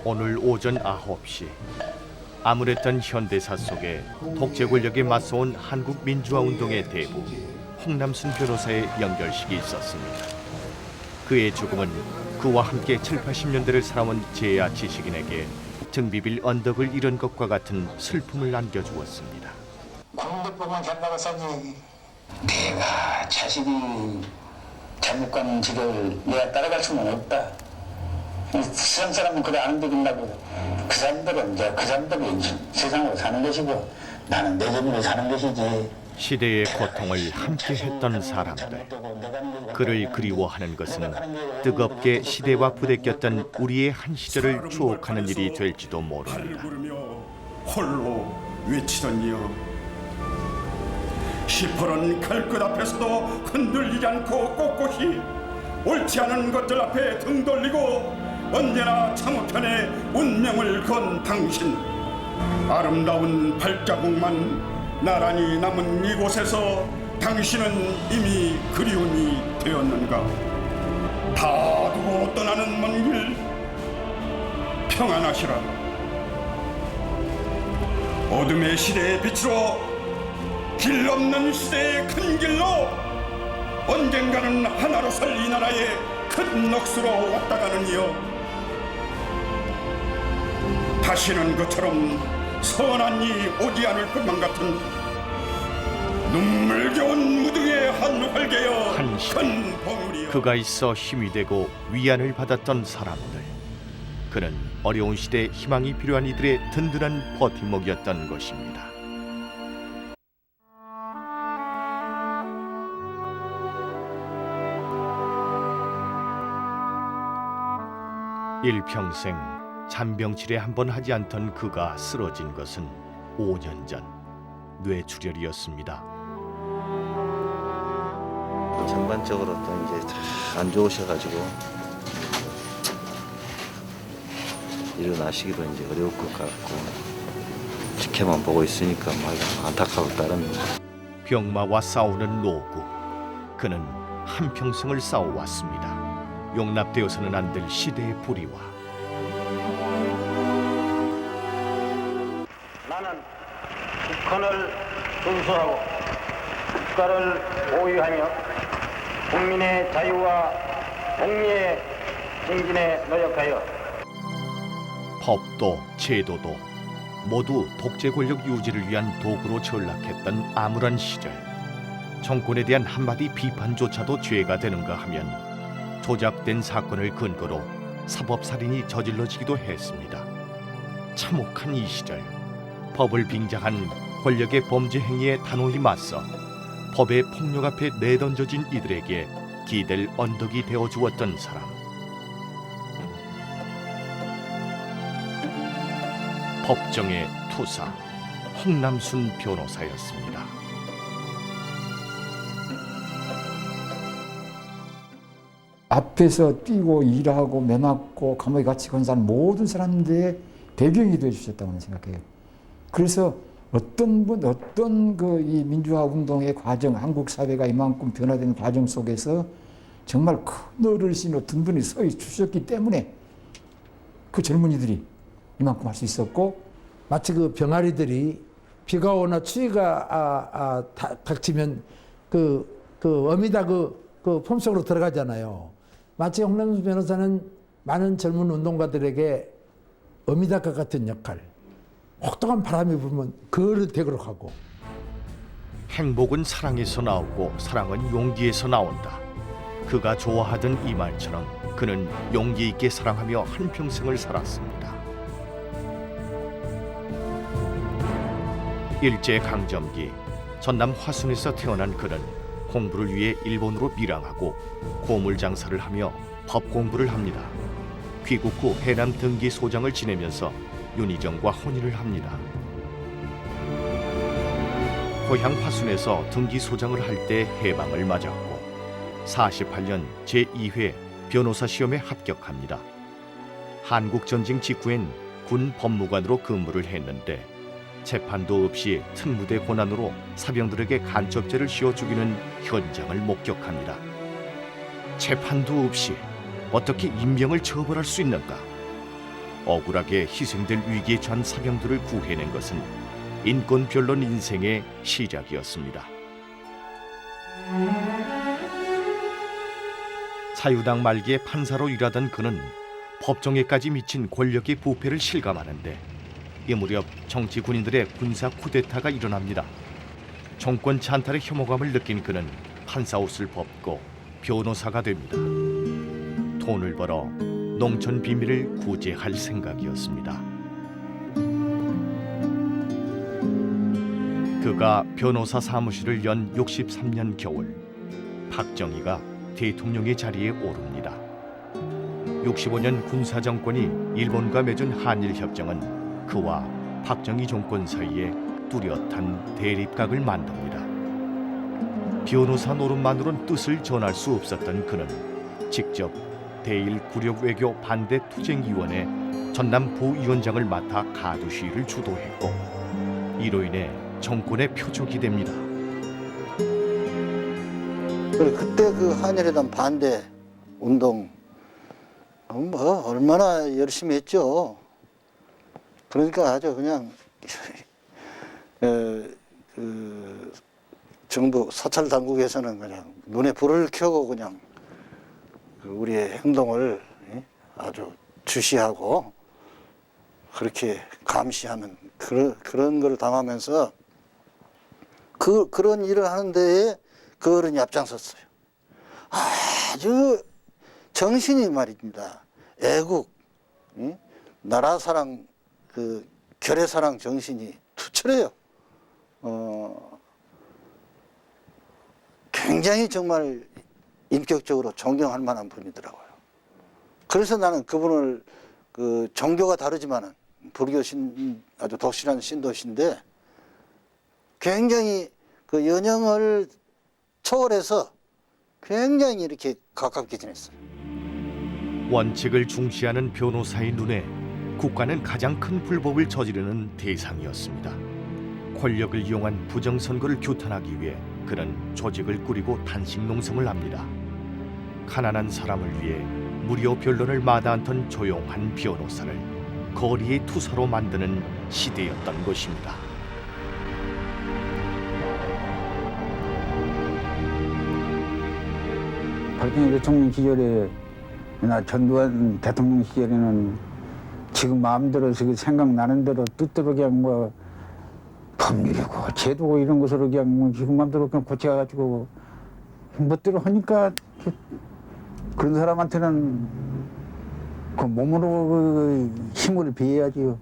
오늘 오전 9시 암울했던 현대사 속에 독재 권력에 맞서온 한국 민주화 운동의 대부 홍남순 변호사의 연결식이 있었습니다. 그의 죽음은 그와 함께 7, 80년대를 살아온 재야 지식인에게 등비빌 언덕을 잃은 것과 같은 슬픔을 안겨주었습니다. 국민들뿐만 견다고 썼니? 내가 자식이 잘못 가는 길을 내가 따라갈 수는 없다. 세상 사람은 그래 안 되긴다고. 그 사람들이 세상으로 사는 것이고 나는 내 재미로 사는 것이지. 시대의 고통을 함께했던 사람들, 그를 그리워하는 것은 뜨겁게 시대와 부대꼈던 우리의 한 시절을 추억하는 일이 될지도 모릅니다. 홀로 외치더니요. 시퍼런 칼끝 앞에서도 흔들리지 않고 꼿꼿이 옳지 않은 것들 앞에 등 돌리고 언제나 참우편에 운명을 건 당신, 아름다운 발자국만 나란히 남은 이곳에서 당신은 이미 그리움이 되었는가. 다 두고 떠나는 먼 길 평안하시라. 어둠의 시대의 빛으로 길 없는 시대의 큰 길로 언젠가는 하나로 설 이 나라의 큰 넋으로 왔다가는 이여 다시는 그처럼 선한 이 오지 않을 것만 같은 눈물겨운 무등의 한 활개여 한 시대, 큰 봉우리여. 그가 있어 힘이 되고 위안을 받았던 사람들, 그는 어려운 시대에 희망이 필요한 이들의 든든한 버팀목이었던 것입니다. 일평생 잔병치레 한 번 하지 않던 그가 쓰러진 것은 5년 전 뇌출혈이었습니다. 전반적으로 또 이제 다 안 좋으셔가지고 일어나시기도 이제 어려울 것 같고 지켜만 보고 있으니까 막 안타까워 따릅니다. 병마와 싸우는 노구, 그는 한평생을 싸워왔습니다. 용납되어서는 안 될 시대의 불의와 나는 국헌을 준수하고 국가를 보유하며 국민의 자유와 복리의 증진에 노력하여 법도 제도도 모두 독재 권력 유지를 위한 도구로 전락했던 암울한 시절, 정권에 대한 한마디 비판조차도 죄가 되는가 하면 조작된 사건을 근거로 사법살인이 저질러지기도 했습니다. 참혹한 이 시절, 법을 빙자한 권력의 범죄 행위에 단호히 맞서 법의 폭력 앞에 내던져진 이들에게 기댈 언덕이 되어주었던 사람, 법정의 투사 홍남순 변호사였습니다. 앞에서 뛰고 일하고 매맞고 감옥에 같이 간 사람 모든 사람들의 배경이 되어 주셨다고 생각해요. 그래서 어떤 이 민주화 운동의 과정, 한국 사회가 이만큼 변화된 과정 속에서 정말 큰 어르신으로 든든히 서 주셨기 때문에 그 젊은이들이 이만큼 할 수 있었고, 마치 그 병아리들이 비가 오나 추위가 닥치면 그 어미다 그 품속으로 들어가잖아요. 마치 홍남순 변호사는 많은 젊은 운동가들에게 어미닭과 같은 역할, 혹독한 바람이 불면 그를 대거로 가고. 행복은 사랑에서 나오고 사랑은 용기에서 나온다. 그가 좋아하던 이 말처럼 그는 용기 있게 사랑하며 한평생을 살았습니다. 일제강점기 전남 화순에서 태어난 그는 공부를 위해 일본으로 밀항하고 고물 장사를 하며 법 공부를 합니다. 귀국 후 해남 등기소장을 지내면서 윤희정과 혼인을 합니다. 고향 화순에서 등기소장을 할 때 해방을 맞았고 48년 제2회 변호사 시험에 합격합니다. 한국전쟁 직후엔 군 법무관으로 근무를 했는데 재판도 없이 특무대 고난으로 사병들에게 간첩죄를 씌워 죽이는 현장을 목격합니다. 재판도 없이 어떻게 인명을 처벌할 수 있는가? 억울하게 희생될 위기에 처한 사병들을 구해낸 것은 인권 변론 인생의 시작이었습니다. 사유당 말기에 판사로 일하던 그는 법정에까지 미친 권력의 부패를 실감하는데 이 무렵 정치 군인들의 군사 쿠데타가 일어납니다. 정권 찬탈의 혐오감을 느낀 그는 판사 옷을 벗고 변호사가 됩니다. 돈을 벌어 농촌 비밀을 구제할 생각이었습니다. 그가 변호사 사무실을 연 63년 겨울, 박정희가 대통령의 자리에 오릅니다. 65년 군사정권이 일본과 맺은 한일협정은 그와 박정희 정권 사이에 뚜렷한 대립각을 만듭니다. 변호사 노릇만으론 뜻을 전할 수 없었던 그는 직접 대1구력외교 반대투쟁위원회 전남 부위원장을 맡아 가두 시위를 주도했고 이로 인해 정권의 표적이 됩니다. 그때 그 한일회담 반대 운동 뭐 얼마나 열심히 했죠. 그러니까 아주 그냥 그 정부 사찰 당국에서는 그냥 눈에 불을 켜고 그냥 우리의 행동을 아주 주시하고 그렇게 감시하는 그런 걸 당하면서 그런 일을 하는 데에 그 어른이 앞장섰어요. 아주 정신이 말입니다. 애국, 나라 사랑, 그 결의 사랑 정신이 투철해요. 굉장히 정말 인격적으로 존경할 만한 분이더라고요. 그래서 나는 그분을 그 종교가 다르지만은 불교 아주 독실한 신도신데 굉장히 그 연령을 초월해서 굉장히 이렇게 가깝게 지냈어요. 원칙을 중시하는 변호사의 눈에 국가는 가장 큰 불법을 저지르는 대상이었습니다. 권력을 이용한 부정선거를 규탄하기 위해 그는 조직을 꾸리고 단식 농성을 합니다. 가난한 사람을 위해 무료 변론을 마다 않던 조용한 변호사를 거리의 투사로 만드는 시대였던 것입니다. 박정희 대통령 시절에 나 전두환 대통령 시절에는 지금 마음대로 생각나는 대로 뜻대로 그냥 뭐 법률이고 제도고 이런 것으로 그냥 뭐 지금 마음대로 그냥 고쳐가지고 멋대로 하니까 그런 사람한테는 그 몸으로 그 힘을 비해야지요.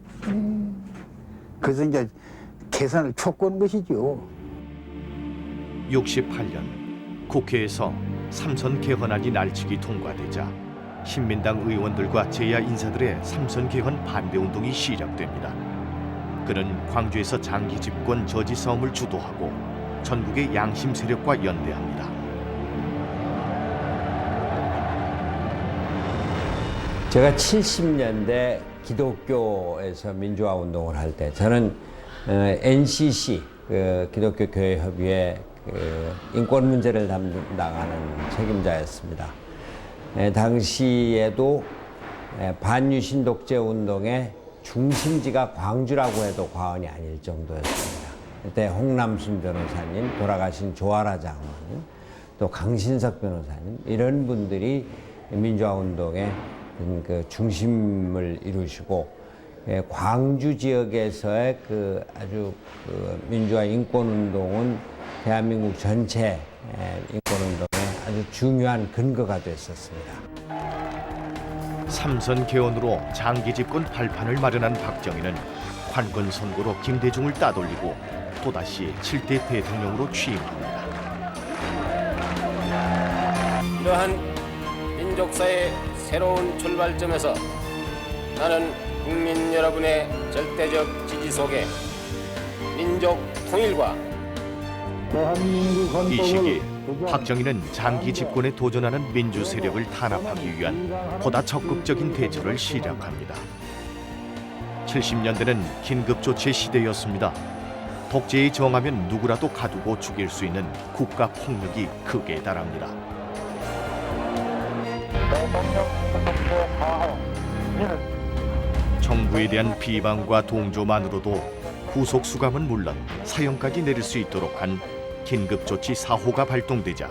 그래서 이제 계산을 촉구한 것이죠. 68년 국회에서 삼선 개헌안이 날치기 통과되자 신민당 의원들과 제야 인사들의 삼선 개헌 반대 운동이 시작됩니다. 그는 광주에서 장기 집권 저지 싸움을 주도하고 전국의 양심 세력과 연대합니다. 제가 70년대 기독교에서 민주화 운동을 할 때 저는 NCC 기독교 교회 협의회 인권 문제를 담당하는 책임자였습니다. 당시에도 반유신 독재 운동의 중심지가 광주라고 해도 과언이 아닐 정도였습니다. 그때 홍남순 변호사님, 돌아가신 조아라 장로님, 또 강신석 변호사님 이런 분들이 민주화 운동의 그 중심을 이루시고 광주 지역에서의 그 아주 그 민주화 인권 운동은 대한민국 전체 인권 운동의 아주 중요한 근거가 됐었습니다. 삼선 개헌으로 장기 집권 발판을 마련한 박정희는 관건 선거로 김대중을 따돌리고 또다시 7대 대통령으로 취임합니다. 이러한 민족사의 새로운 출발점에서 나는 국민 여러분의 절대적 지지 속에 민족 통일과 이 시기 박정희는 장기 집권에 도전하는 민주 세력을 탄압하기 위한 보다 적극적인 대처를 시작합니다. 70년대는 긴급조치 시대였습니다. 독재에 저항하면 누구라도 가두고 죽일 수 있는 국가 폭력이 극에 달합니다. 대통령 선거 가호 이는 정부에 대한 비방과 동조만으로도 구속 수감은 물론 사형까지 내릴 수 있도록 한 긴급조치 4호가 발동되자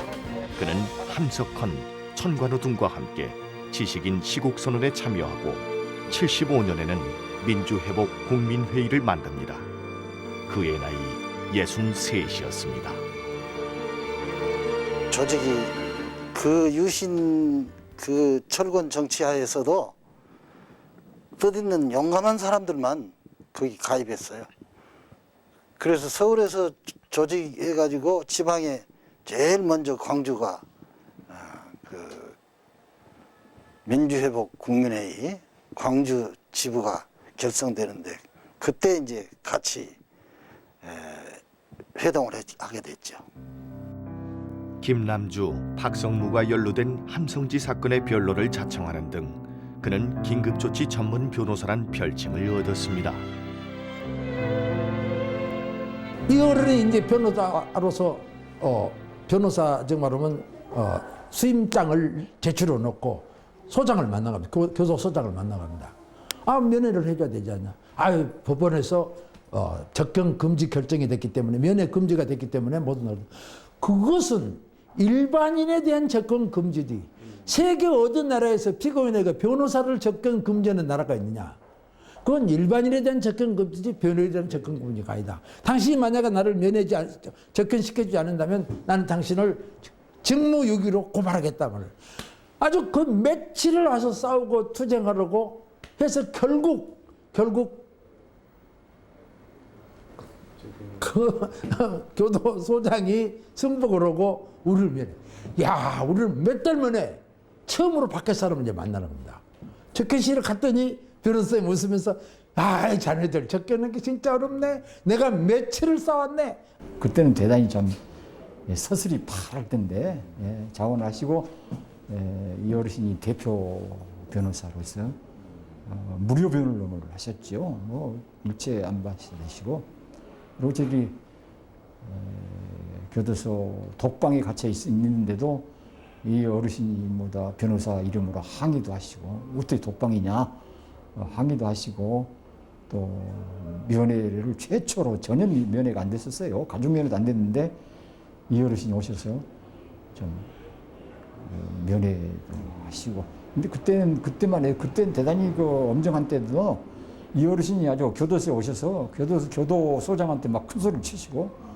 그는 함석헌, 천관우 등과 함께 지식인 시국선언에 참여하고 75년에는 민주회복 국민회의를 만듭니다. 그의 나이 63이었습니다. 조직이 그 유신 그 철권 정치하에서도 뜻있는 용감한 사람들만 거기 가입했어요. 그래서 서울에서 조직해가지고 지방에 제일 먼저 광주가 그 민주회복 국민회의 광주 지부가 결성되는데 그때 이제 같이 회동을 하게 됐죠. 김남주, 박성무가 연루된 함성지 사건의 변론을 자청하는 등 그는 긴급조치 전문 변호사란 별칭을 얻었습니다. 이 어른이 이제 변호사로서 변호사 정말로는 수임장을 제출해 놓고 소장을 만나갑니다. 교도소장을 만나갑니다. 아, 면회를 해줘야 되지 않냐. 아, 법원에서 접견 금지 결정이 됐기 때문에 면회 금지가 됐기 때문에 모든 그것은 일반인에 대한 접근 금지지. 세계 어떤 나라에서 피고인에게 변호사를 접근 금지하는 나라가 있느냐? 그건 일반인에 대한 접근 금지지 변호인에 대한 접근 금지가 아니다. 당신이 만약에 나를 접견시켜주지 않는다면 나는 당신을 직무유기로 고발하겠다 말을. 아주 그 며칠을 와서 싸우고 투쟁하려고 해서 결국 그 교도소장이 승복을 하고 우리를 면해. 야, 우리를 몇 달 만에 처음으로 밖에 사람을 이제 만나는 겁니다. 접견실을 갔더니 변호사님 웃으면서 아, 자네들 접견하는 게 진짜 어렵네. 내가 며칠을 싸웠네. 그때는 대단히 좀 서슬이 파랄 텐데 자원하시고 이 어르신이 대표 변호사로서 무료 변론을 하셨죠. 뭐 일체 안 받으시고 그리고 저기 교도소 독방에 갇혀 있는데도 이 어르신이 뭐다 변호사 이름으로 항의도 하시고 어떻게 독방이냐 항의도 하시고 또 면회를 최초로 전혀 면회가 안 됐었어요. 가족 면회도 안 됐는데 이 어르신이 오셔서 좀 면회도 하시고 근데 그때만 해도 그때는 대단히 그 엄정한 때도 이 어르신이 아주 교도소에 오셔서 교도소장한테 막 큰 소리를 치시고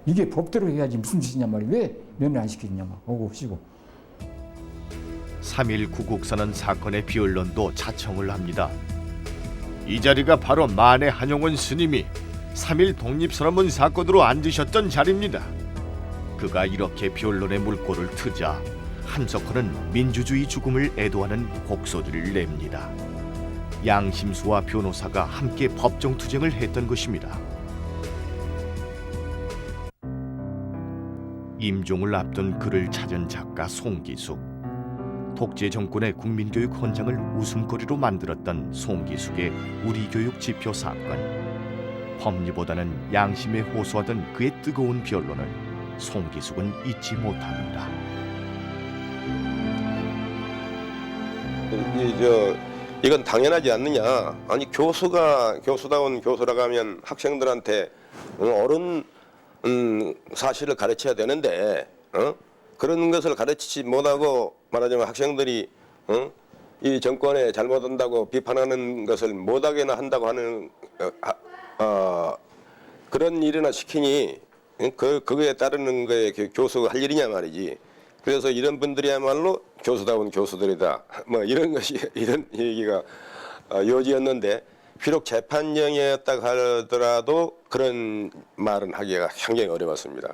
이게 법대로 해야지 무슨 짓이냐 말이야. 왜 면회 안 시키느냐 막 오고 오시고. 3.1 구국선언 사건의 비언론도 자청을 합니다. 이 자리가 바로 만해 한용운 스님이 3.1 독립선언문 사건으로 앉으셨던 자리입니다. 그가 이렇게 비언론의 물꼬를 트자 함석헌은 민주주의 죽음을 애도하는 곡소리를 냅니다. 양심수와 변호사가 함께 법정투쟁을 했던 것입니다. 임종을 앞둔 그를 찾은 작가 송기숙. 독재 정권의 국민교육 헌장을 웃음거리로 만들었던 송기숙의 우리교육 지표 사건. 법리보다는 양심에 호소하던 그의 뜨거운 변론을 송기숙은 잊지 못합니다. 이건 당연하지 않느냐. 아니 교수다운 교수라고 하면 학생들한테 옳은 사실을 가르쳐야 되는데 그런 것을 가르치지 못하고 말하자면 학생들이 이 정권에 잘못한다고 비판하는 것을 못하게나 한다고 하는 그런 일이나 시키니 그거에 따르는 거에 교수가 할 일이냐 말이지. 그래서 이런 분들이야말로 교수다운 교수들이다. 뭐 이런 것이 이런 얘기가 요지였는데 비록 재판정이었다 하더라도 그런 말은 하기가 굉장히 어려웠습니다.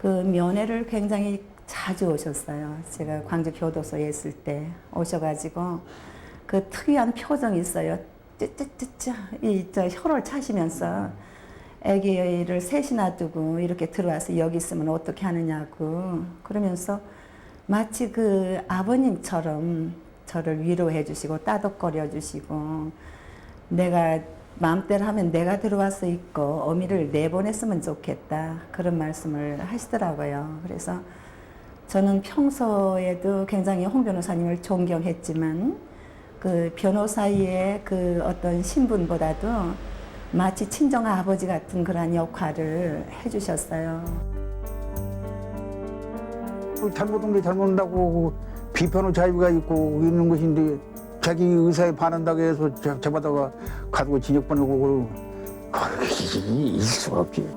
그 면회를 굉장히 자주 오셨어요. 제가 광주 교도소에 있을 때 오셔가지고 그 특이한 표정이 있어요. 쯔쯔쯔쯔 이 혀를 차시면서 아기를 셋이나 두고 이렇게 들어와서 여기 있으면 어떻게 하느냐고 그러면서 마치 그 아버님처럼 저를 위로해 주시고 따독거려 주시고 내가 마음대로 하면 내가 들어와서 있고 어미를 내보냈으면 좋겠다 그런 말씀을 하시더라고요. 그래서 저는 평소에도 굉장히 홍 변호사님을 존경했지만 그 변호사의 그 어떤 신분보다도 마치 친정 아버지 같은 그런 역할을 해주셨어요. 잘못한 게 잘못한다고 비판의 자유가 있고 있는 것인데 자기 의사에 반한다고 해서 잡아다가 가지고 징역 보내고 있을 수가 없지.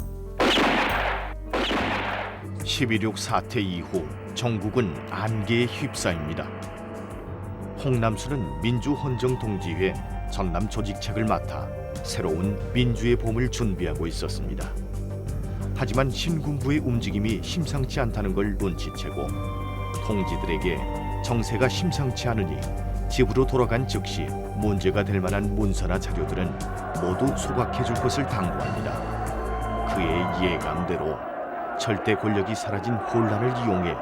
12.6 사태 이후 전국은 안개에 휩싸입니다. 홍남수는 민주헌정동지회 전남 조직책을 맡아 새로운 민주의 봄을 준비하고 있었습니다. 하지만 신군부의 움직임이 심상치 않다는 걸 눈치채고 동지들에게 정세가 심상치 않으니 집으로 돌아간 즉시 문제가 될 만한 문서나 자료들은 모두 소각해 줄 것을 당부합니다. 그의 예감대로 절대 권력이 사라진 혼란을 이용해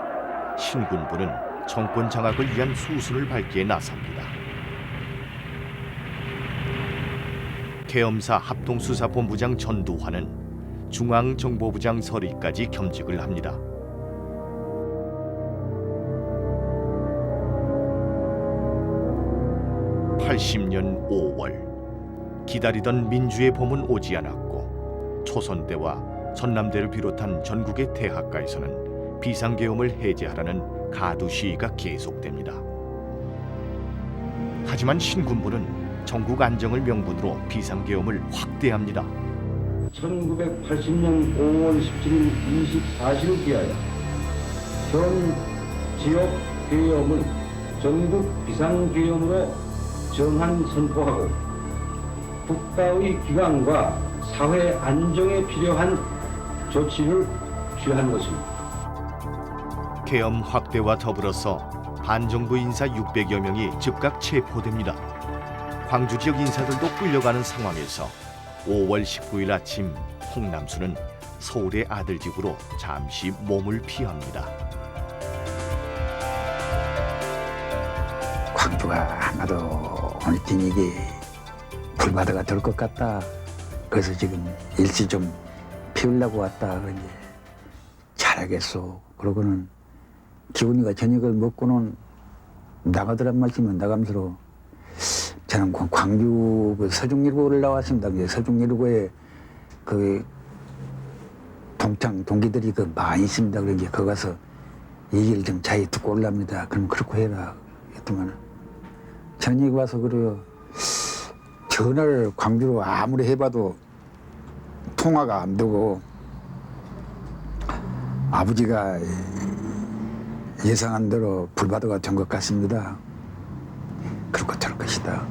신군부는 정권 장악을 위한 수순을 밟기에 나섭니다. 계엄사 합동수사본부장 전두환은 중앙정보부장 서리까지 겸직을 합니다. 80년 5월 기다리던 민주의 봄은 오지 않았고 조선대와 전남대를 비롯한 전국의 대학가에서는 비상계엄을 해제하라는 가두 시위가 계속됩니다. 하지만 신군부는 전국 안정을 명분으로 비상계엄을 확대합니다. 1980년 5월 17일 24시를 기하여 전 지역 계엄을 전국 비상계엄으로 정한 선포하고 국가의 기강과 사회 안정에 필요한 조치를 취한 것입니다. 계엄 확대와 더불어서 반정부 인사 600여 명이 즉각 체포됩니다. 광주 지역 인사들도 끌려가는 상황에서 5월 19일 아침 홍남수는 서울의 아들집으로 잠시 몸을 피합니다. 광주가 아마도 오늘 저녁에 불바다가 될 것 같다. 그래서 지금 일시 좀 피우려고 왔다. 그런데 잘하겠소. 그러고는 기훈이가 저녁을 먹고는 나가더란 말씀은 나감스러. 저는 광주 그 서중일고를 나왔습니다. 서중일고에 그 동기들이 그 많이 있습니다. 그러니까 거기 가서 얘기를 좀 자세히 듣고 올랍니다. 그럼 그렇게 해라. 했더만 저녁에 와서 그래요. 전화를 광주로 아무리 해봐도 통화가 안 되고 아버지가 예상한 대로 불바다가 된 것 같습니다. 그렇고 될 것이다.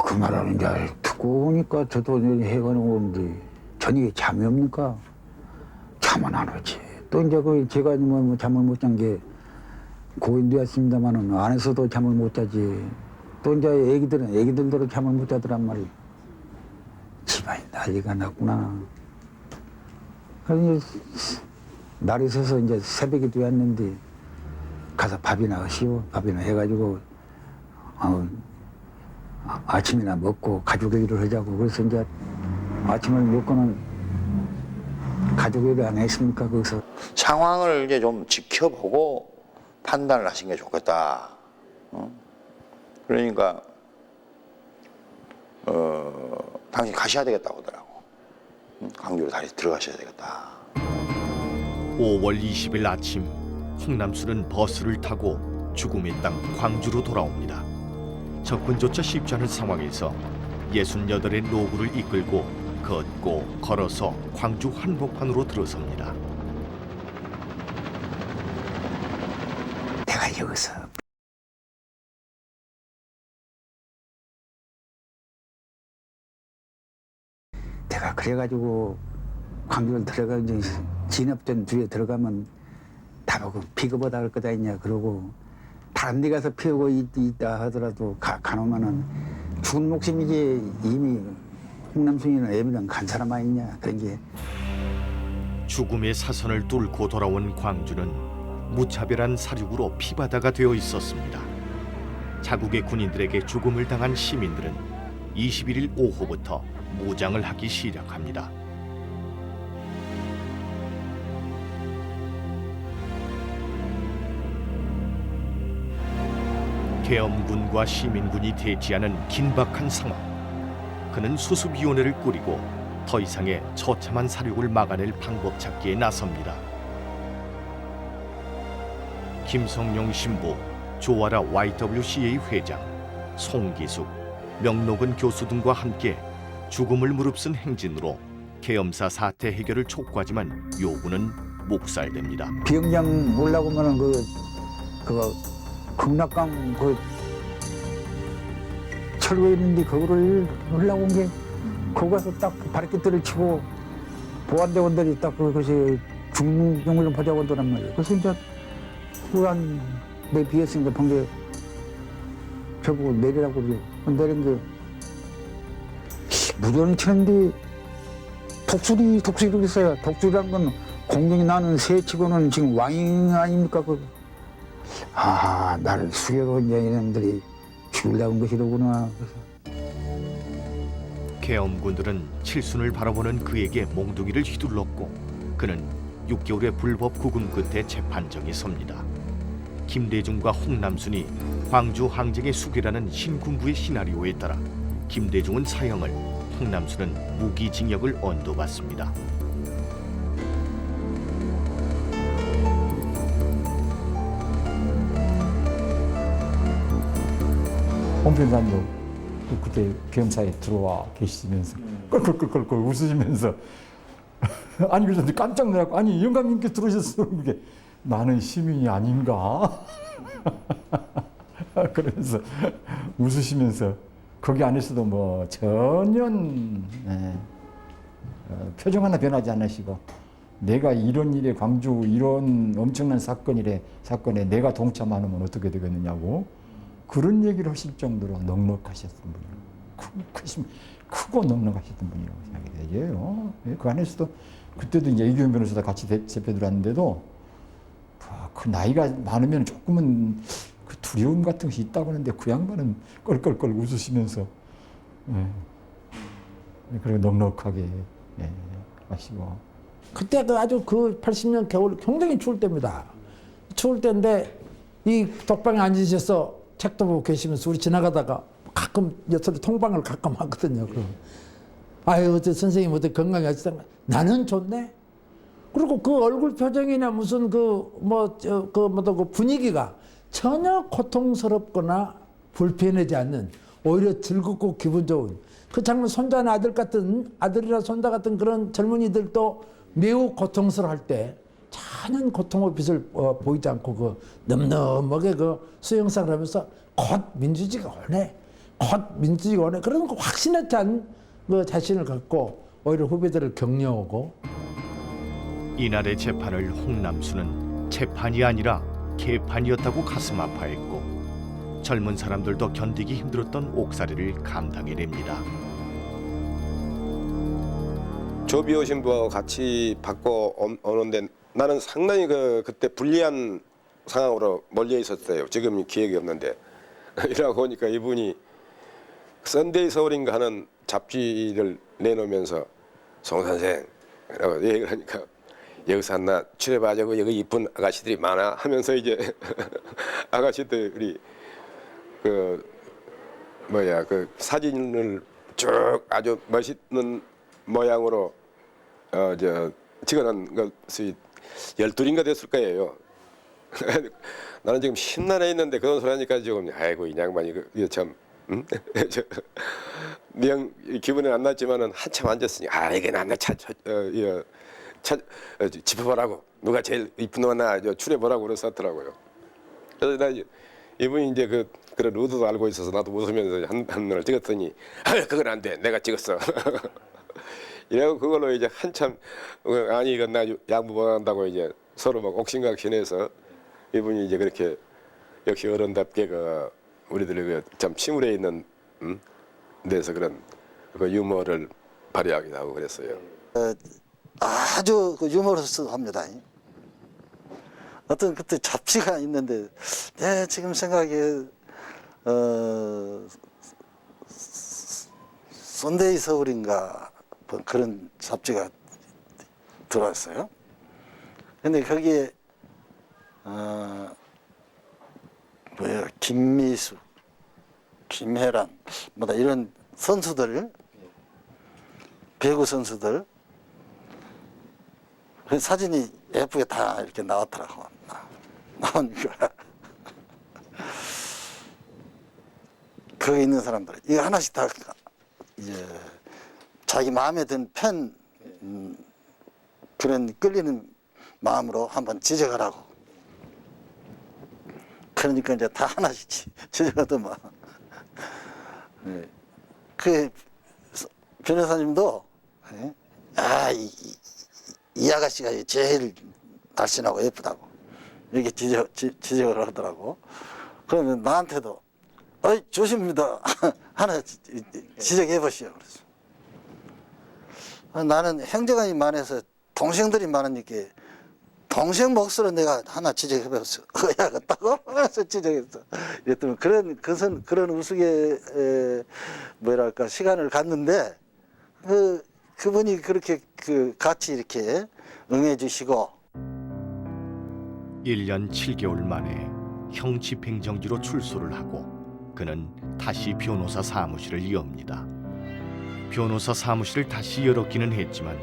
그 말을 이제 듣고 오니까 저도 해가는 건데 저녁에 잠이 옵니까? 잠은 안 오지. 또 이제 그 제가 뭐 잠을 못 잔 게 고인되었습니다만은 안에서도 잠을 못 자지. 또 이제 애기들도 잠을 못 자더란 말이. 집안이 난리가 났구나. 그래서 날이 서서 이제 새벽이 되었는데 가서 밥이나 하시오. 밥이나 해가지고 아침이나 먹고 가족 얘기를 하자고. 그래서 이제 아침을 먹고는 가족 얘기를 안 했습니까? 거기서 상황을 이제 좀 지켜보고 판단을 하신 게 좋겠다. 그러니까 당신 가셔야 되겠다고 하더라고. 광주로 다시 들어가셔야 되겠다. 5월 20일 아침 홍남수는 버스를 타고 죽음의 땅 광주로 돌아옵니다. 접근조차 쉽지 않은 상황에서 68의 노구를 이끌고 걷고 걸어서 광주 한복판으로 들어섭니다. 내가 여기서 내가 그래가지고 광주를 들어가 이제 진압전 뒤에 들어가면 나보고 비겁하다 할 거다 했냐 그러고 다른 데 가서 피우고 있다 하더라도 가놓으면은 죽은 목숨이지. 이미 홍남순이는 애비랑 간 사람 아니냐 그런 게. 죽음의 사선을 뚫고 돌아온 광주는 무차별한 사륙으로 피바다가 되어 있었습니다. 자국의 군인들에게 죽음을 당한 시민들은 21일 오후부터 무장을 하기 시작합니다. 계엄군과 시민군이 대치하는 긴박한 상황. 그는 수습위원회를 꾸리고 더 이상의 처참한 사륙을 막아낼 방법 찾기에 나섭니다. 김성용 신부, 조아라 YWCA 회장, 송기숙, 명록은 교수 등과 함께 죽음을 무릅쓴 행진으로 계엄사 사태 해결을 촉구하지만 요구는 묵살됩니다. 비영장 올라오면은 그거 극락강 그 철거에 있는데 그거를 올라온 게 거기 가서 딱 바리케트를 치고 보안대원들이 딱 그것이 중용을 보자고 하더란 말이에요. 그래서 이제 후한 내 비었으니까 방금 저보고 내리라고 그러죠. 내린 게 무전을 치는데 독수리 이렇게 써요. 독수리란 건 공룡이 나는 새치고는 지금 왕이 아닙니까? 나를 수개로 이제 이놈들이 죽이려고 온 것이로구나. 계엄군들은 칠순을 바라보는 그에게 몽둥이를 휘둘렀고 그는 6개월의 불법 구금 끝에 재판정에 섭니다. 김대중과 홍남순이 광주 항쟁의 수괴라는 신군부의 시나리오에 따라 김대중은 사형을, 홍남순은 무기징역을 언도받습니다. 홍 변호사님도 그때 계엄사에 들어와 계시면서 껄껄껄껄 웃으시면서 아니 그래서 깜짝 놀랐고 아니 영감님께 들어오셨어. 그게 나는 시민이 아닌가? 그러면서 웃으시면서 거기 안에서도 뭐 전혀 표정 하나 변하지 않으시고 내가 이런 일에 광주 이런 엄청난 사건에 내가 동참하면 어떻게 되겠느냐고 그런 얘기를 하실 정도로 넉넉하셨던 분이에요. 크고 넉넉하셨던 분이라고 생각이 되죠. 그 안에서도 그때도 이제 이규영 변호사도 같이 재패 들어왔는데도 그 나이가 많으면 조금은 그 두려움 같은 것이 있다고 하는데 그 양반은 껄껄껄 웃으시면서 그리고 넉넉하게 하시고 그때 아주 그 80년 겨울 굉장히 추울 때입니다. 추울 때인데 이 독방에 앉으셔서 책도 보고 계시면서 우리 지나가다가 가끔 여태로 통방을 가끔 하거든요. 그럼 아유 어째 선생님 어때 건강히 하시다 나는 좋네. 그리고 그 얼굴 표정이나 무슨 그 분위기가 전혀 고통스럽거나 불편하지 않는 오히려 즐겁고 기분 좋은 그 장면 손자나 아들이나 손자 같은 그런 젊은이들도 매우 고통스러워할 때 전혀 고통의 빛을 보이지 않고 그 늠름하게 그 수영상을 하면서 곧 민주주의가 오네. 그런 거 확신에 찬 그 자신을 갖고 오히려 후배들을 격려하고 이날의 재판을 홍남순은 재판이 아니라 개판이었다고 가슴 아파했고 젊은 사람들도 견디기 힘들었던 옥살이를 감당해냅니다. 조비오 신부하고 같이 받고 오는데 나는 상당히 그때 불리한 상황으로 몰려 있었어요. 지금 기억이 없는데 이러고 보니까 이분이 썬데이 서울인가 하는 잡지를 내놓으면서 송 선생 라고 얘기를 하니까 여기서 하나 출애봐자고 여기 이쁜 아가씨들이 많아 하면서 이제 아가씨들이 그 사진을 쭉 아주 멋있는 모양으로 찍어놓은 것이 12인가 됐을 거예요. 나는 지금 심란해 있는데 그런 소리 하니까 지금 아이고 이 양반이 이거 참 기분이 안 났지만은 한참 앉았으니 이게 나 짚어보라고 누가 제일 이쁜 놈나 추려보라고 그랬었더라고요. 그래서 나 이분이 이제 그런 루드도 알고 있어서 나도 웃으면서 한 눈을 찍었더니 그건 안 돼 내가 찍었어. 이래고 그걸로 이제 한참 아니 이건 나 양보한다고 이제 서로 막 옥신각신해서 이분이 이제 그렇게 역시 어른답게 우리들이 참 침울해 있는 데서 그런 그 유머를 발휘하기도 하고 그랬어요. 아주 유머러스합니다. 어떤 그때 잡지가 있는데 지금 생각에 썬데이 서울인가 그런 잡지가 들어왔어요. 근데 거기에 김미수, 김혜란, 뭐다 이런 선수들, 배구 선수들 그 사진이 예쁘게 다 이렇게 나왔더라고. 나오니까 거기 있는 사람들 이거 하나씩 다 이제 자기 마음에 든 편 그런 끌리는 마음으로 한번 지적하라고. 그러니까 이제 다 하나씩 지적하더만. 네. 그 변호사님도 이 아가씨가 제일 날씬하고 예쁘다고 이렇게 지적을 하더라고. 그러면 나한테도 어이 조심입니다 하나 지적해 보시오. 그래서 나는 형제간이 많아서 동생들이 많으니까 동생 몫으로 내가 하나 지적해 봤어. 해야겠다고 해서 지적했어. 이랬더니 그런 우스개 뭐랄까 시간을 갖는데 그분이 그렇게 같이 이렇게 응해 주시고 1년 7개월 만에 형 집행정지로 출소를 하고 그는 다시 변호사 사무실을 여옵니다. 변호사 사무실을 다시 열었기는 했지만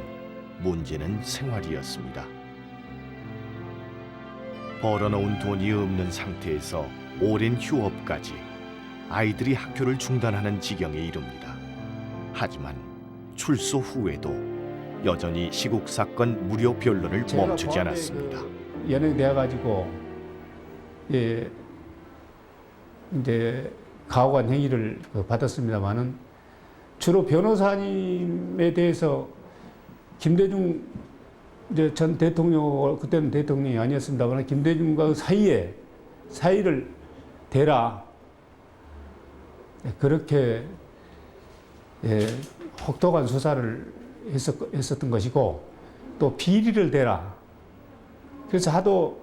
문제는 생활이었습니다. 벌어놓은 돈이 없는 상태에서 오랜 휴업까지 아이들이 학교를 중단하는 지경에 이릅니다. 하지만 출소 후에도 여전히 시국사건 무료 변론을 멈추지 않았습니다. 연행되어 가지고 이제 가호관 행위를 받았습니다만은 주로 변호사님에 대해서 김대중 이제 전 대통령 그때는 대통령이 아니었습니다만 김대중과 사이를 대라 그렇게 혹독한 수사를 했었던 것이고 또 비리를 대라 그래서 하도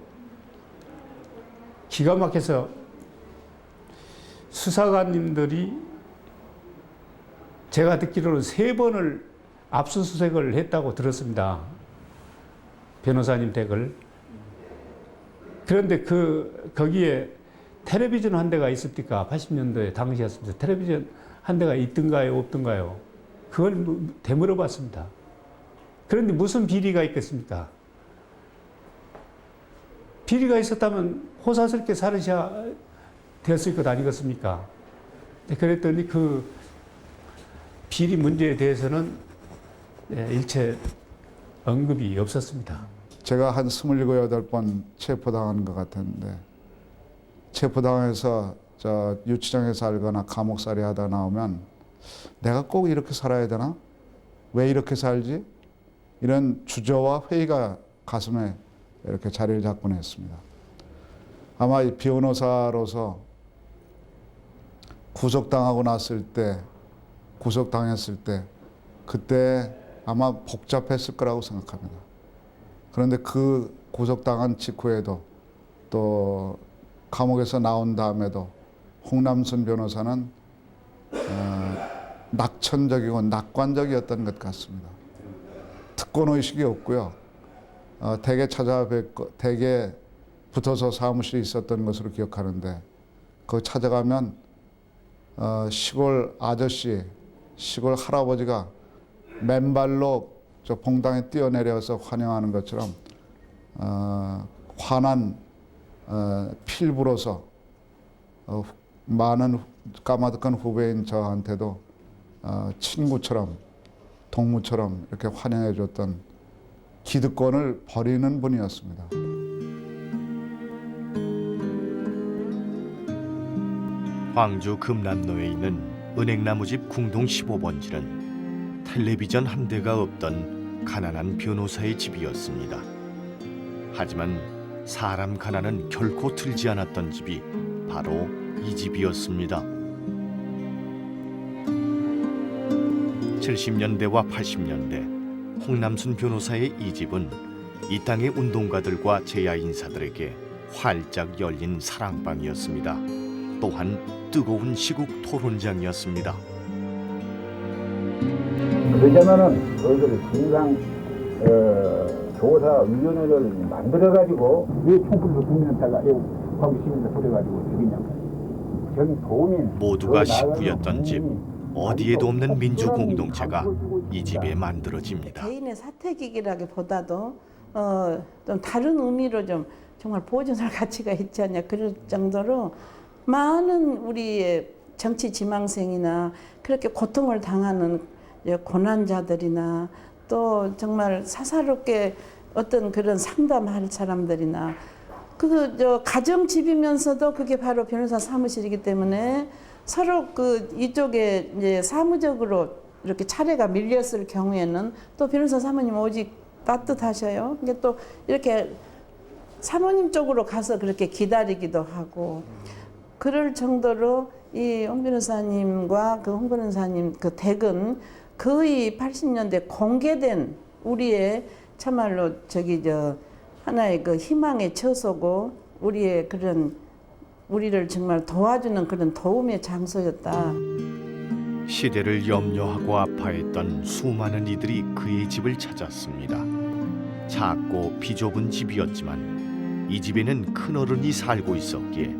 기가 막혀서 수사관님들이 제가 듣기로는 3번을 압수수색을 했다고 들었습니다. 변호사님 댁을. 그런데 거기에 텔레비전 한 대가 있습니까? 80년도에 당시였습니다. 텔레비전 한 대가 있던가요, 없던가요? 그걸 되물어봤습니다. 그런데 무슨 비리가 있겠습니까? 비리가 있었다면 호사스럽게 살으셔야 되었을 것 아니겠습니까? 그랬더니 그 비리 문제에 대해서는 일체 언급이 없었습니다. 제가 한 27, 8번 체포당한 것 같았는데 체포당해서 유치장에서 살거나 감옥살이 하다 나오면 내가 꼭 이렇게 살아야 되나? 왜 이렇게 살지? 이런 주저와 회의가 가슴에 이렇게 자리를 잡곤 했습니다. 아마 이 변호사로서 구속당했을 때 그때 아마 복잡했을 거라고 생각합니다. 그런데 그 구속당한 직후에도 또 감옥에서 나온 다음에도 홍남순 변호사는 낙천적이고 낙관적이었던 것 같습니다. 특권의식이 없고요. 댁에 찾아뵙고 댁에 붙어서 사무실이 있었던 것으로 기억하는데 거기 찾아가면 시골 아저씨, 시골 할아버지가 맨발로 저 봉당에 뛰어내려서 환영하는 것처럼 환한 필부로서 많은 까마득한 후배인 저한테도 친구처럼 동무처럼 이렇게 환영해 줬던 기득권을 버리는 분이었습니다. 광주 금남로에 있는 은행나무집 궁동 15번지는 텔레비전 한 대가 없던 가난한 변호사의 집이었습니다. 하지만 사람 가난은 결코 틀지 않았던 집이 바로 이 집이었습니다. 70년대와 80년대 홍남순 변호사의 이 집은 이 땅의 운동가들과 제야 인사들에게 활짝 열린 사랑방이었습니다. 또한 뜨거운 시국 토론장이었습니다. 그러자면은 저희들이 진상 조사위원회를 만들어가지고 왜 총불로 국민한테가 광주 시민들 부려가지고 죽이냐고. 전 도민 모두가 식구였던 집, 어디에도 없는 민주 공동체가 이 집에 만들어집니다. 개인의 사택이기라기보다도 좀 다른 의미로 좀 정말 보존할 가치가 있지 않냐 그럴 정도로 많은 우리의 정치 지망생이나 그렇게 고통을 당하는 고난자들이나 또 정말 사사롭게 어떤 그런 상담할 사람들이나 가정집이면서도 그게 바로 변호사 사무실이기 때문에 서로 이쪽에 이제 사무적으로 이렇게 차례가 밀렸을 경우에는 또 변호사 사모님 오직 따뜻하셔요. 근데 또 이렇게 사모님 쪽으로 가서 그렇게 기다리기도 하고 그럴 정도로 이 홍 변호사님과 홍 변호사님 댁은 거의 80년대 공개된 우리의 참말로 하나의 희망의 처소고 우리의 우리를 정말 도와주는 그런 도움의 장소였다. 시대를 염려하고 아파했던 수많은 이들이 그의 집을 찾았습니다. 작고 비좁은 집이었지만 이 집에는 큰어른이 살고 있었기에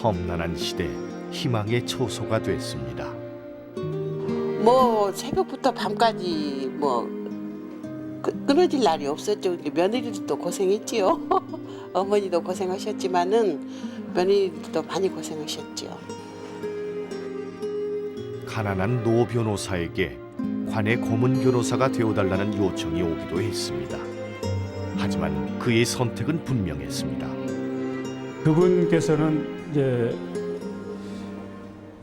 험난한 시대 희망의 초소가 됐습니다. 새벽부터 밤까지 끊어질 날이 없었죠. 며느리들도 고생했지요. 어머니도 고생하셨지만은 며느리들도 많이 고생하셨죠. 가난한 노 변호사에게 관의 고문 변호사가 되어달라는 요청이 오기도 했습니다. 하지만 그의 선택은 분명했습니다. 그분께서는 이제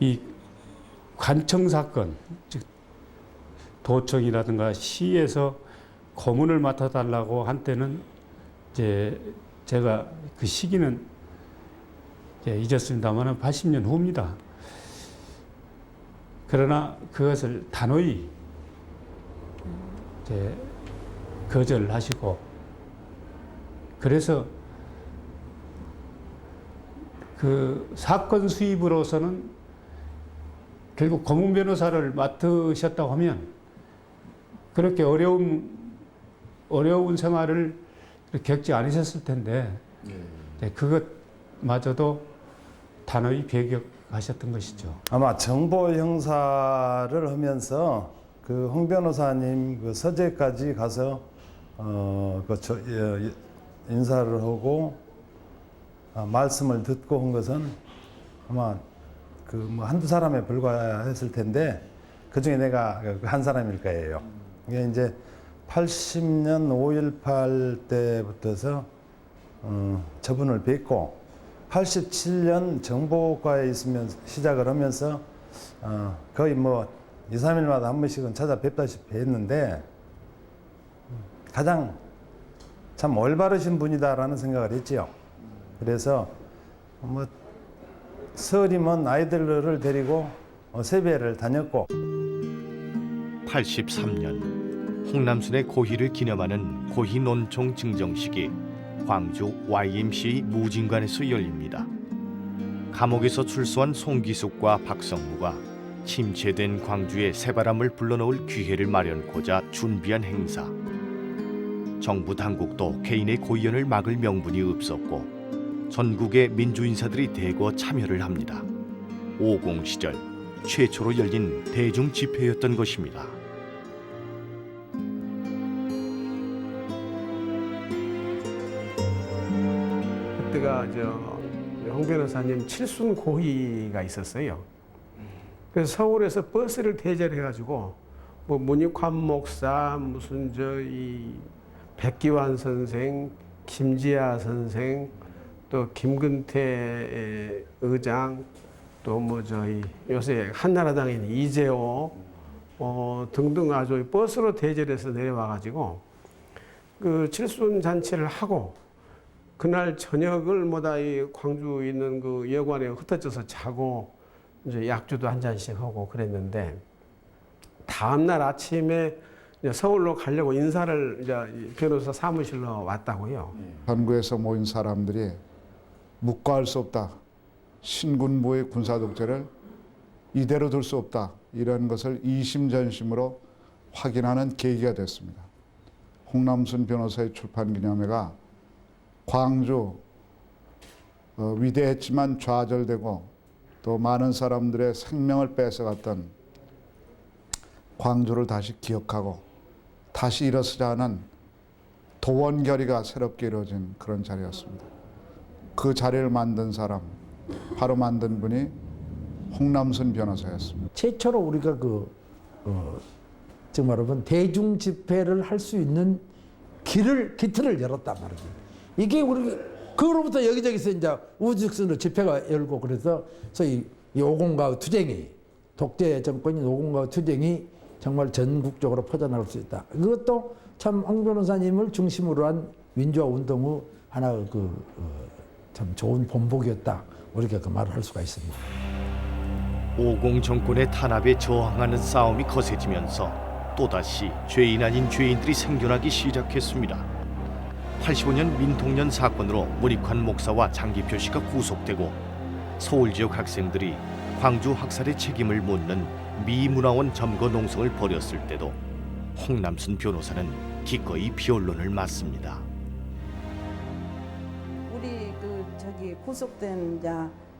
이 관청 사건, 즉 도청이라든가 시에서 고문을 맡아달라고 한때는 이제 제가 그 시기는 잊었습니다만 80년 후입니다. 그러나 그것을 단호히 이제 거절하시고 그래서 그 사건 수입으로서는 결국 고문 변호사를 맡으셨다고 하면 그렇게 어려운 생활을 겪지 않으셨을 텐데 그것마저도 단호히 배격하셨던 것이죠. 아마 정보 형사를 하면서 홍 변호사님 서재까지 가서 인사를 하고 말씀을 듣고 한 것은 아마 한두 사람에 불과했을 텐데 그 중에 내가 한 사람일 거예요. 이게 이제 80년 5.18 때부터서 저분을 뵙고 87년 정보과에 있으면 시작을 하면서 거의 2, 3일마다 한 번씩은 찾아뵙다시피 했는데 가장 참 올바르신 분이다라는 생각을 했지요. 그래서 설이면 아이들을 데리고 세배를 다녔고 83년 홍남순의 고희를 기념하는 고희 논총 증정식이 광주 YMCA 무진관에서 열립니다. 감옥에서 출소한 송기숙과 박성무가 침체된 광주에 새바람을 불러넣을 기회를 마련코자 준비한 행사. 정부 당국도 개인의 고연을 막을 명분이 없었고 전국의 민주인사들이 대거 참여를 합니다. 50 시절 최초로 열린 대중 집회였던 것입니다. 그때가 홍 변호사님 칠순 고희가 있었어요. 그래서 서울에서 버스를 대절해가지고 문익환 목사, 이 백기환 선생, 김지아 선생, 또 김근태 의장, 또 요새 한나라당에 있는 이재호 등등 아주 버스로 대절해서 내려와가지고 그 칠순 잔치를 하고 그날 저녁을 이 광주에 있는 그 여관에 흩어져서 자고 이제 약주도 한 잔씩 하고 그랬는데 다음날 아침에 서울로 가려고 인사를 이제 변호사 사무실로 왔다고요. 한국에서 모인 사람들이 묵과할 수 없다. 신군부의 군사독재를 이대로 둘 수 없다. 이런 것을 이심전심으로 확인하는 계기가 됐습니다. 홍남순 변호사의 출판기념회가 광주 위대했지만 좌절되고 또 많은 사람들의 생명을 뺏어갔던 광주를 다시 기억하고 다시 일어서자 하는 도원결의가 새롭게 이루어진 그런 자리였습니다. 그 자리를 만든 사람, 바로 만든 분이 홍남순 변호사였습니다. 최초로 우리가 정말 말하면 대중 집회를 할 수 있는 기틀을 열었단 말이에요. 이게 우리 그로부터 여기저기서 이제 우주선으로 집회가 열고 그래서 소위 오공가의 투쟁이 독재 정권인 오공가의 투쟁이 정말 전국적으로 퍼져나갈 수 있다. 그것도 참 홍 변호사님을 중심으로 한 민주화 운동의 하나의 참 좋은 본보기였다. 우리가 그 말을 할 수가 있습니다. 오공 정권의 탄압에 저항하는 싸움이 거세지면서 또다시 죄인 아닌 죄인들이 생겨나기 시작했습니다. 85년 민통년 사건으로 문익환 목사와 장기표 씨가 구속되고 서울 지역 학생들이 광주 학살의 책임을 묻는 미문화원 점거 농성을 벌였을 때도 홍남순 변호사는 기꺼이 비언론을 맞습니다. 우리 구속된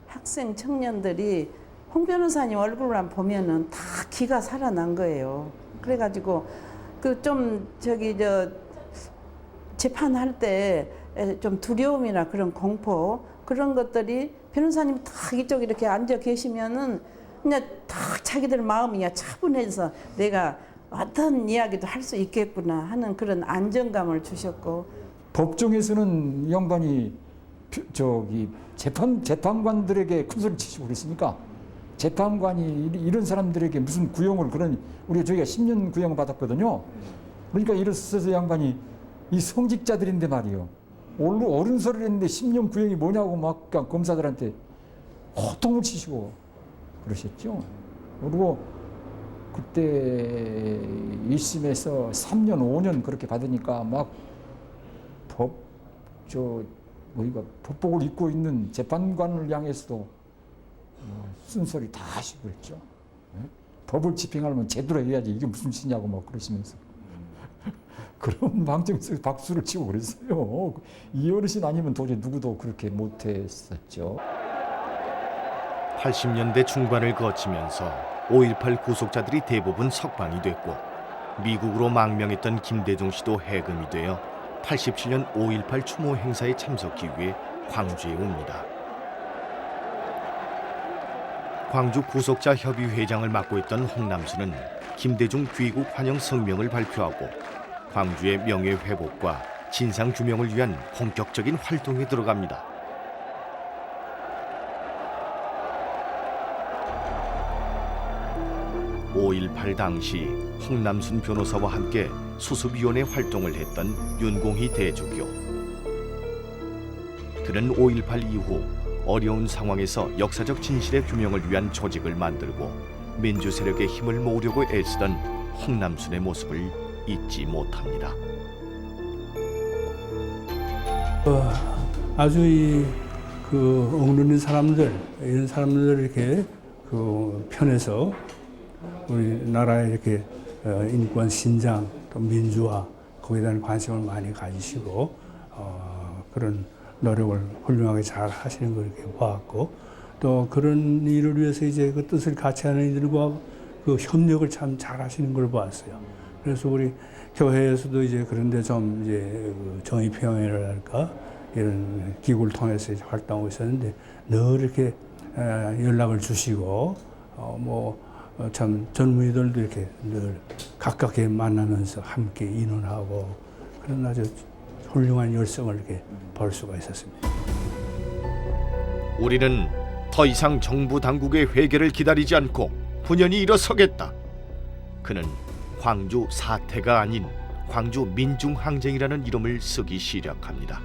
학생 청년들이 홍 변호사님 얼굴만 보면은 다 기가 살아난 거예요. 그래가지고 재판할 때 좀 두려움이나 그런 공포 그런 것들이 변호사님 딱 이쪽 이렇게 앉아 계시면은 그냥 딱 자기들 마음이 차분해서 내가 어떤 이야기도 할 수 있겠구나 하는 그런 안정감을 주셨고, 법정에서는 이 양반이 재판관들에게 큰 소리 치시고 그랬습니까? 재판관이 이런 사람들에게 무슨 구형을 저희가 10년 구형을 받았거든요. 그러니까 이랬어서 양반이 이 성직자들인데 말이요. 옳은 소리를 했는데 10년 구형이 뭐냐고 막 검사들한테 호통을 치시고 그러셨죠. 그리고 그때 1심에서 3년, 5년 그렇게 받으니까 막 법복을 입고 있는 재판관을 향해서도 쓴소리 다 하시고 그랬죠. 법을 집행하려면 제대로 해야지 이게 무슨 짓이냐고 막 그러시면서 그런 방정에서 박수를 치고 그랬어요. 이 어르신 아니면 도저히 누구도 그렇게 못했었죠. 80년대 중반을 거치면서 5.18 구속자들이 대부분 석방이 됐고 미국으로 망명했던 김대중 씨도 해금이 되어 87년 5.18 추모 행사에 참석하기 위해 광주에 옵니다. 광주 구속자 협의 회장을 맡고 있던 홍남순은 김대중 귀국 환영 성명을 발표하고 광주의 명예 회복과 진상 규명을 위한 본격적인 활동에 들어갑니다. 5.18 당시 홍남순 변호사와 함께 수습위원회 활동을 했던 윤공희 대주교. 그는 5.18 이후 어려운 상황에서 역사적 진실의 규명을 위한 조직을 만들고 민주 세력의 힘을 모으려고 애쓰던 홍남순의 모습을 잊지 못합니다. 아주 억누른 사람들, 이런 사람들 이렇게 편에서 우리 나라의 이렇게 인권 신장 또 민주화 거기에 대한 관심을 많이 가지시고 그런 노력을 훌륭하게 잘 하시는 걸 이렇게 봐왔고, 또 그런 일을 위해서 이제 그 뜻을 같이 하는 이들과 그 협력을 참 잘 하시는 걸 봤어요. 그래서 우리 교회에서도 이제 그런데 좀 이제 정의평화회랄까 이런 기구를 통해서 이제 활동하고 있었는데 늘 이렇게 연락을 주시고 참 젊은이들도 이렇게 늘 가깝게 만나면서 함께 인원하고 그런 아주 훌륭한 열성을 이렇게 볼 수가 있었습니다. 우리는 더 이상 정부 당국의 회개를 기다리지 않고 분연히 일어서겠다. 그는 광주 사태가 아닌 광주 민중항쟁이라는 이름을 쓰기 시작합니다.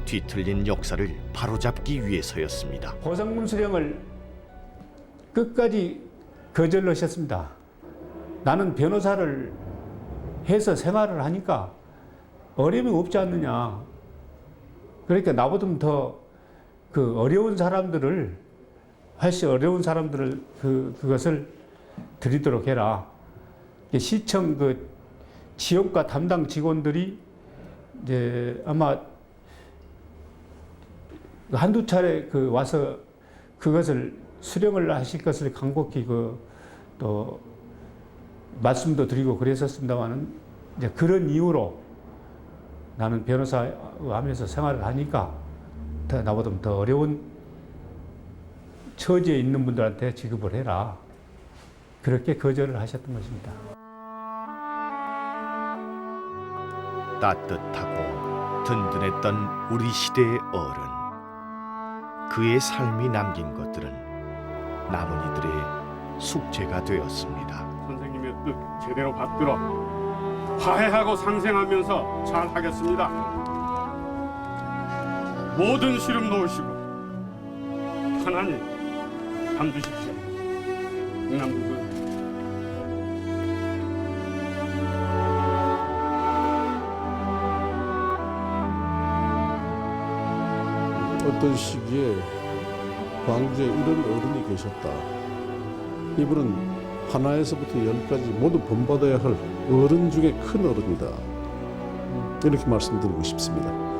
뒤틀린 역사를 바로잡기 위해서였습니다. 고성군 수령을 끝까지 거절하셨습니다. 나는 변호사를 해서 생활을 하니까 어려움이 없지 않느냐. 그러니까 나보다 더 어려운 사람들을 그것을 드리도록 해라. 시청 지역과 담당 직원들이 이제 아마 한두 차례 와서 그것을 수령을 하실 것을 간곡히 또 말씀도 드리고 그랬었습니다만은 이제 그런 이유로 나는 변호사 하면서 생활을 하니까 나보다 더 어려운 처지에 있는 분들한테 지급을 해라. 그렇게 거절을 하셨던 것입니다. 따뜻하고 든든했던 우리 시대의 어른. 그의 삶이 남긴 것들은 남은 이들의 숙제가 되었습니다. 선생님의 뜻 제대로 받들어 화해하고 상생하면서 잘 하겠습니다. 모든 시름 놓으시고 편안히 잠드십시오. 흥남군은 어떤 시기에 광주에 이런 어른이 계셨다. 이분은 하나에서부터 10까지 모두 본받아야 할 어른 중에 큰 어른이다. 이렇게 말씀드리고 싶습니다.